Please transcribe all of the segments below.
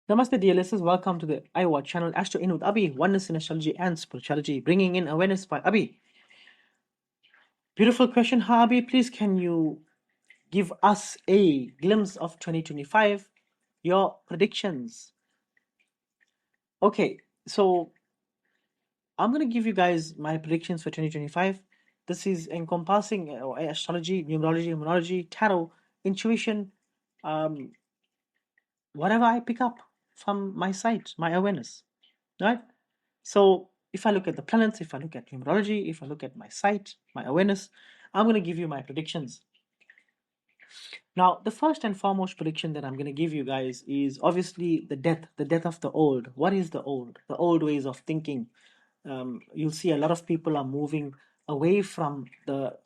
Namaste, dear listeners. Welcome to the iWatch channel, Astro In with Abhi, Oneness in Astrology and Spirituality, bringing in awareness by Abhi. Beautiful question, Abhi. Please, can you give us a glimpse of 2025? Your predictions. Okay, so I'm going to give you guys my predictions for 2025. This is encompassing astrology, numerology, tarot, intuition, um, whatever I pick up from my site, my awareness, right? So if I look at the planets, if I look at numerology, if I look at my site, my awareness, I'm going to give you my predictions. Now, the first and foremost prediction that I'm going to give you guys is obviously the death of the old. What is the old? The old ways of thinking. You'll see a lot of people are moving away from the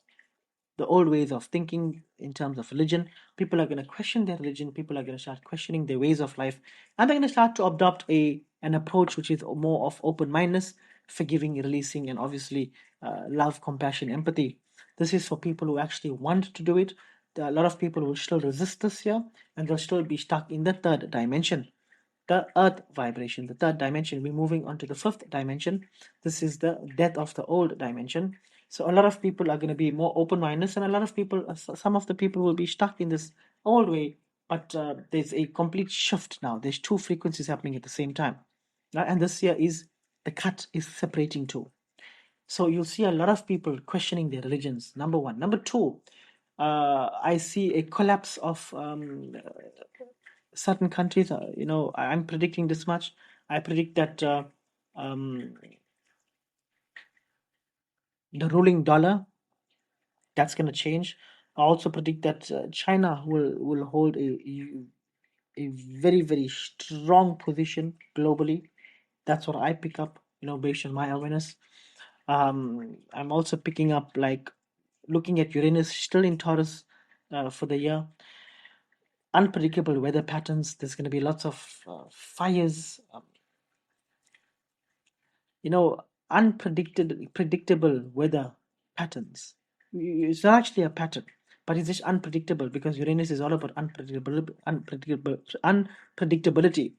old ways of thinking in terms of religion. People are going to question their religion. People are going to start questioning their ways of life, and they're going to start to adopt an approach which is more of open mindedness, forgiving, releasing, and obviously love, compassion, empathy. This is for people who actually want to do it. A lot of people will still resist this year, and they'll still be stuck in the third dimension, the earth vibration, the third dimension. We're moving on to the fifth dimension. This is the death of the old dimension. So a lot of people are going to be more open-minded, and a lot of people, some of the people will be stuck in this old way. But there's a complete shift now. There's two frequencies happening at the same time, and this year is the cut is separating two. So you'll see a lot of people questioning their religions. Number one. Number two, I see a collapse of certain countries. I'm predicting this much. I predict that um, the ruling dollar, that's going to change. I also predict that China will hold a very very strong position globally. That's what I pick up, based on my awareness. I'm also picking up, like, looking at Uranus still in Taurus for the year. Unpredictable weather patterns. There's going to be lots of fires. You know, predictable weather patterns. It's not actually a pattern, but it's just unpredictable because Uranus is all about unpredictability.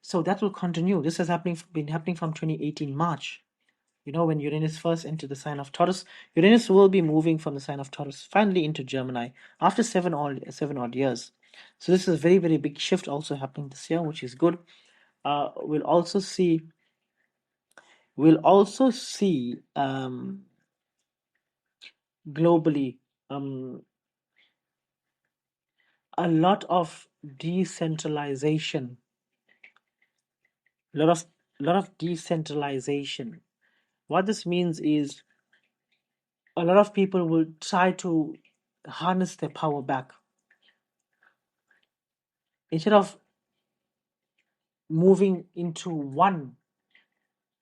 So that will continue. This has been happening from 2018 March. When Uranus first entered the sign of Taurus, Uranus will be moving from the sign of Taurus finally into Gemini after seven odd years. So this is a very very big shift also happening this year, which is good. We'll also see globally a lot of decentralization, a lot of decentralization. What this means is a lot of people will try to harness their power back instead of moving into one,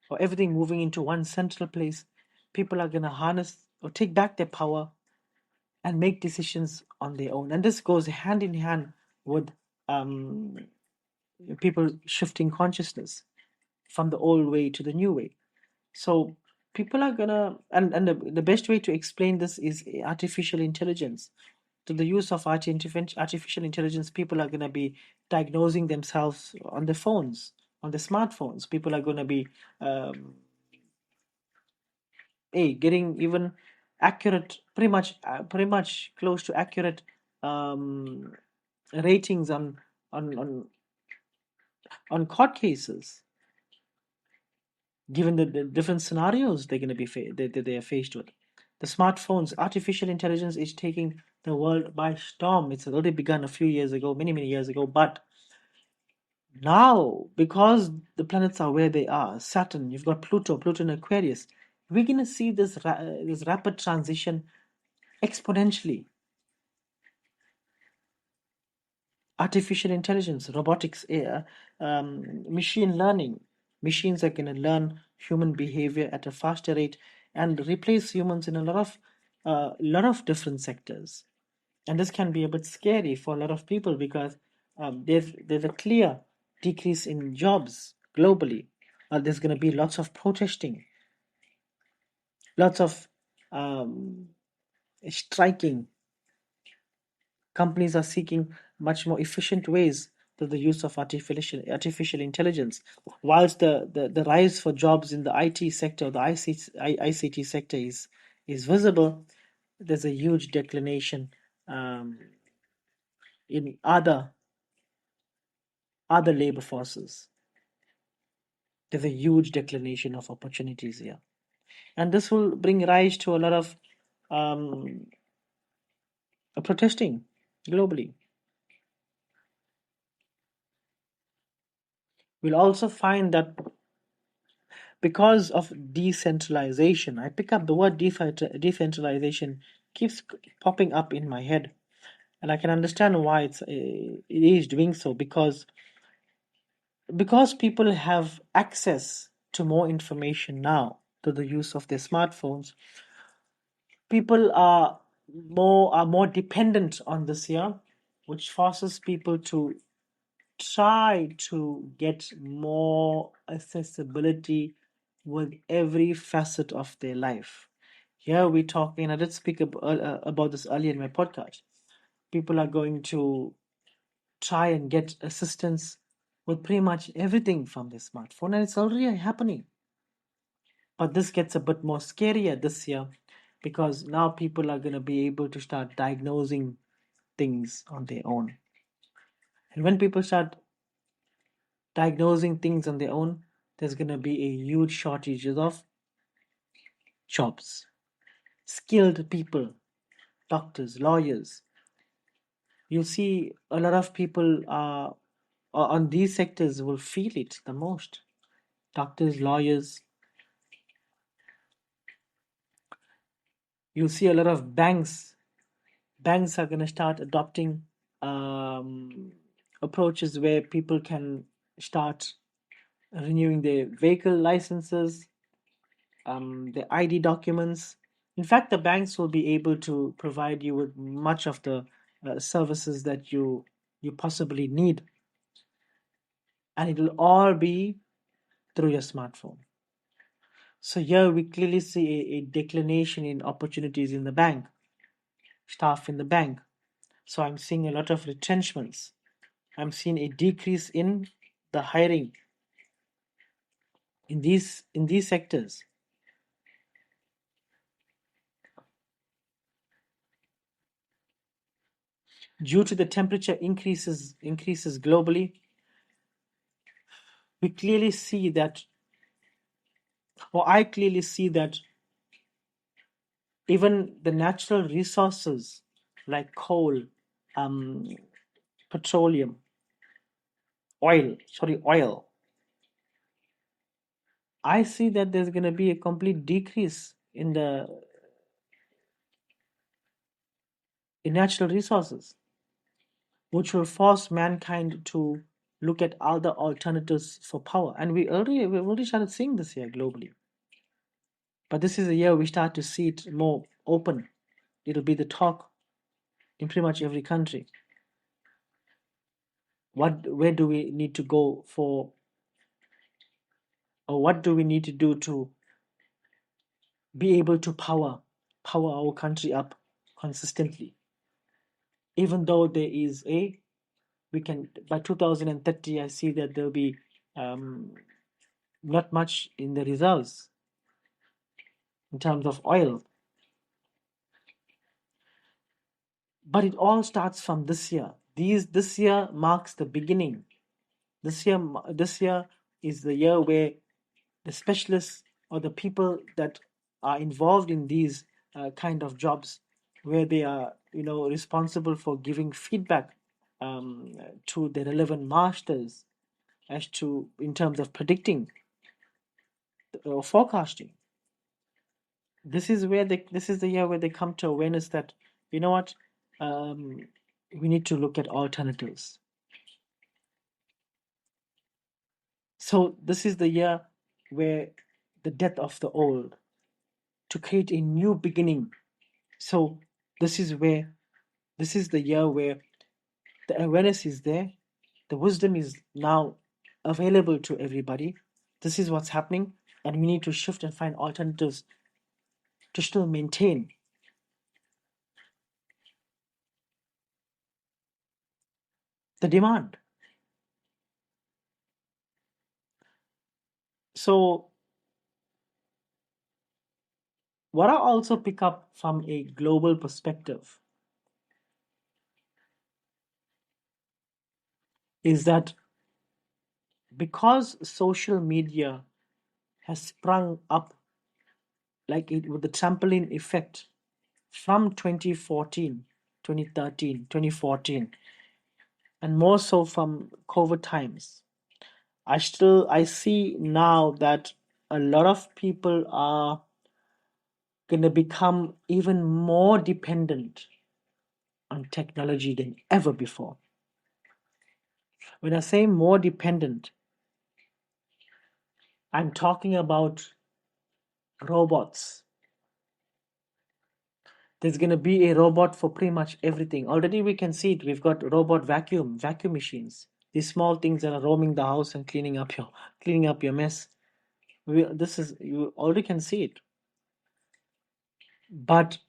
or everything moving into one central place. People are going to harness or take back their power and make decisions on their own, and this goes hand in hand with um, people shifting consciousness from the old way to the new way. So people are gonna, and the best way to explain this is artificial intelligence. To the use of artificial intelligence, people are gonna be diagnosing themselves on their phones, on their smartphones. People are gonna be um, getting even accurate, pretty much close to accurate um, ratings on on on court cases, given the different scenarios they're going to be they are faced with. The smartphones, artificial intelligence is taking the world by storm. It's already begun a few years ago, many years ago, but now, because the planets are where they are, Saturn, you've got Pluto in Aquarius, we're going to see this rapid transition exponentially. Artificial intelligence, robotics, machine learning. Machines are going to learn human behavior at a faster rate and replace humans in a lot of different sectors. And this can be a bit scary for a lot of people because there's a clear decrease in jobs globally. There's going to be lots of protesting, lots of um, striking. Companies are seeking much more efficient ways. to the use of artificial intelligence. Whilst the rise for jobs in the IT sector, the ICT sector is visible, there's a huge declination um, in other labor forces. There's a huge declination of opportunities here, and this will bring rise to a lot of um, protesting globally. We'll also find that because of decentralization, I pick up the word decentralization keeps popping up in my head, and I can understand why it is doing so because people have access to more information now through the use of their smartphones. People are more dependent on this here, which forces people to try to get more accessibility with every facet of their life. Here we're talking, I did speak about this earlier in my podcast. People are going to try and get assistance with pretty much everything from their smartphone, and it's already happening. But this gets a bit more scarier this year because now people are going to be able to start diagnosing things on their own. And when people start diagnosing things on their own, there's going to be a huge shortage of jobs, skilled people, doctors, lawyers. You'll see a lot of people on these sectors will feel it the most. Doctors, lawyers. You'll see a lot of banks. Banks are going to start adopting um, approaches where people can start renewing their vehicle licenses, their ID documents. In fact, the banks will be able to provide you with much of the services that you possibly need, and it will all be through your smartphone. So here we clearly see a declination in opportunities in the bank, staff in the bank. So I'm seeing a lot of retrenchments. I'm seeing a decrease in the hiring in these sectors. Due to the temperature increases globally, we clearly see that, or I clearly see that even the natural resources like coal, um, petroleum, oil, I see that there's going to be a complete decrease in natural resources, which will force mankind to look at other alternatives for power. And we already started seeing this here globally. But this is a year we start to see it more open. It'll be the talk in pretty much every country. Where do we need to go for, or what do we need to do to be able to power our country up consistently? Even though there is we can by 2030, I see that there'll be um, not much in the results in terms of oil, but it all starts from this year. This year marks the beginning. This year is the year where the specialists or the people that are involved in these kind of jobs, where they are responsible for giving feedback um, to the relevant masters as to in terms of predicting or forecasting. This is the year where they come to awareness that you know what, um, we need to look at alternatives. So this is the year where the death of the old, to create a new beginning. So this is where this is the year where the awareness is there, the wisdom is now available to everybody. This is what's happening, and we need to shift and find alternatives to still maintain the demand. So, what I also pick up from a global perspective is that because social media has sprung up like it with the trampoline effect from 2014, 2013, 2014, and more so from COVID times. I see now that a lot of people are going to become even more dependent on technology than ever before. When I say more dependent, I'm talking about robots. There's going to be a robot for pretty much everything. Already we can see it. We've got robot vacuum machines. These small things that are roaming the house and cleaning up your mess. You already can see it. But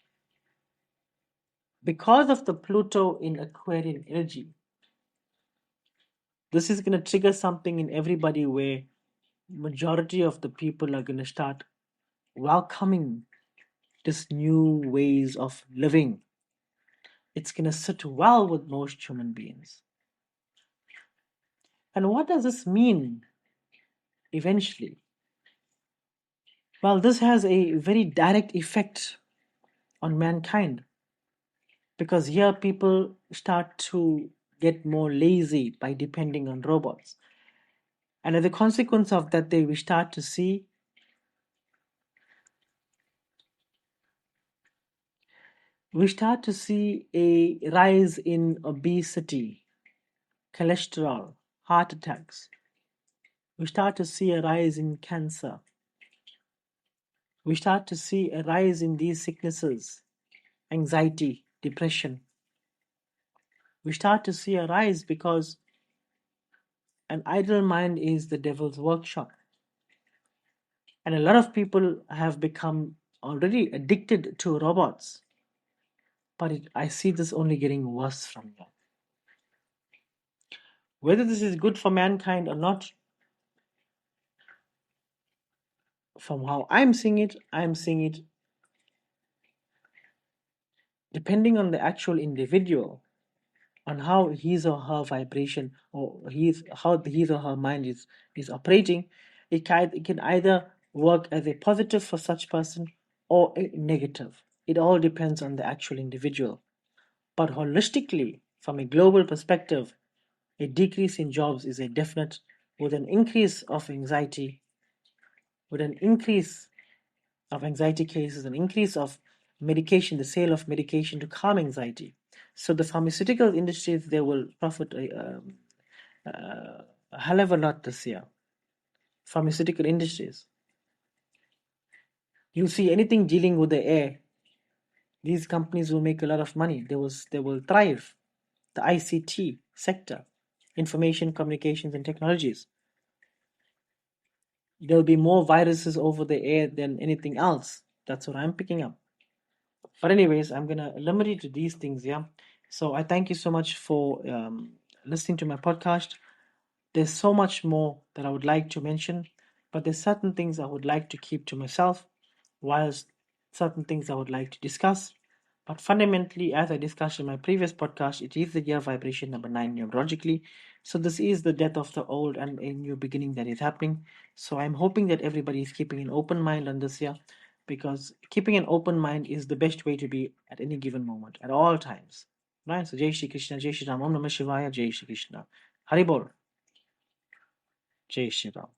because of the Pluto in Aquarian energy, this is going to trigger something in everybody where majority of the people are going to start welcoming this new ways of living. It's going to sit well with most human beings. And what does this mean eventually? Well, this has a very direct effect on mankind because here people start to get more lazy by depending on robots. And as a consequence of that, we start to see a rise in obesity, cholesterol, heart attacks. We start to see a rise in cancer. We start to see a rise in these sicknesses, anxiety, depression. We start to see a rise because an idle mind is the devil's workshop. And a lot of people have become already addicted to robots. But I see this only getting worse from here. Whether this is good for mankind or not, from how I'm seeing it depending on the actual individual, on how his or her vibration or his or her mind is operating. It can either work as a positive for such person or a negative. It all depends on the actual individual. But holistically, from a global perspective, a decrease in jobs is a definite, with an increase of anxiety, with an increase of anxiety cases, an increase of medication, the sale of medication to calm anxiety. So the pharmaceutical industries, they will profit a hell of a lot this year. Pharmaceutical industries. You see anything dealing with the air, these companies will make a lot of money. They will thrive. The ICT sector, information communications and technologies. There'll be more viruses over the air than anything else. That's what I'm picking up. But anyways, I'm gonna limit it to these things, yeah. So I thank you so much for listening to my podcast. There's so much more that I would like to mention, but there's certain things I would like to keep to myself, whilst certain things I would like to discuss. But fundamentally, as I discussed in my previous podcast, it is the year vibration number 9 numerologically. So this is the death of the old and a new beginning that is happening. So I'm hoping that everybody is keeping an open mind on this year, because keeping an open mind is the best way to be at any given moment, at all times. Right? So Jai Shri Krishna, Jai Shri Ram, Om Namah Shivaya, Jai Shri Krishna. Haribol, Jai Shri Ram.